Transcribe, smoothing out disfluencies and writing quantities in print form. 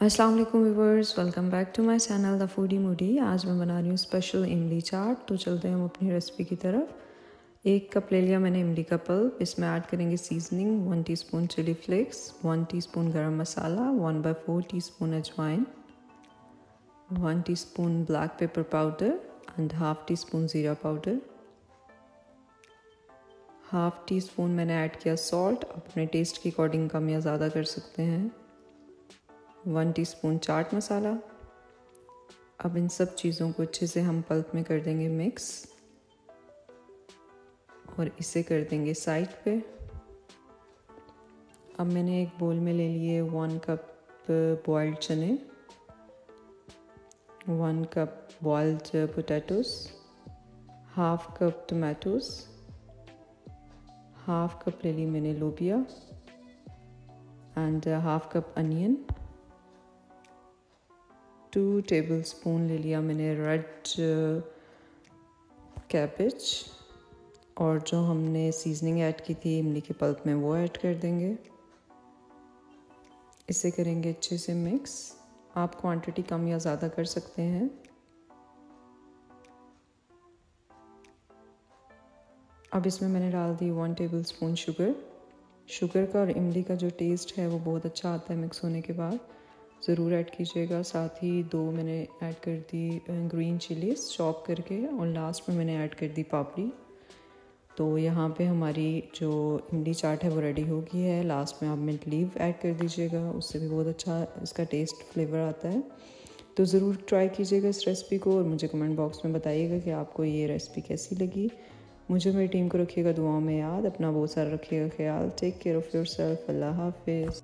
अस्सलाम वालेकुम viewers, welcome back to my channel the foodie moody. आज मैं बना रही हूँ स्पेशल इमली चाट। तो चलते हैं हम अपनी रेसिपी की तरफ। 1 कप ले लिया मैंने इमली का पल्प। इसमें ऐड करेंगे seasoning 1 teaspoon chilli flakes, 1 teaspoon garam masala, 1/4 teaspoon ajwain, 1 teaspoon black pepper powder and half teaspoon zeera powder. Half teaspoon मैंने ऐड किया सॉल्ट, अपने टेस्ट के अकॉर्डिंग कम या ज़्यादा कर सकते हैं। 1 टीस्पून चाट मसाला। अब इन सब चीज़ों को अच्छे से हम पल्प में कर देंगे मिक्स और इसे कर देंगे साइड पे। अब मैंने एक बोल में ले लिए 1 कप बॉइल्ड चने, 1 cup boiled potatoes, half cup tomatoes, half cup ले ली मैंने लोबिया and half cup onion, 2 tablespoon ले लिया मैंने रेड कैबेज और जो हमने सीजनिंग ऐड की थी इमली के पल्प में वो ऐड कर देंगे। इसे करेंगे अच्छे से मिक्स। आप क्वांटिटी कम या ज़्यादा कर सकते हैं। अब इसमें मैंने डाल दी 1 टेबलस्पून शुगर का और इमली का जो टेस्ट है वो बहुत अच्छा आता है मिक्स होने के बाद, ज़रूर ऐड कीजिएगा। साथ ही 2 मैंने ऐड कर दी ग्रीन चिलीज चॉप करके और लास्ट में मैंने ऐड कर दी पापड़ी। तो यहाँ पे हमारी जो इमली चाट है वो रेडी हो गई है। लास्ट में आप मिंट लीव ऐड कर दीजिएगा, उससे भी बहुत अच्छा इसका टेस्ट फ्लेवर आता है। तो ज़रूर ट्राई कीजिएगा इस रेसिपी को और मुझे कमेंट बॉक्स में बताइएगा कि आपको ये रेसिपी कैसी लगी। मुझे मेरी टीम को रखिएगा दुआओं में याद। अपना बहुत सारा रखिएगा ख्याल। Take care of yourself. अल्लाह हाफिज़।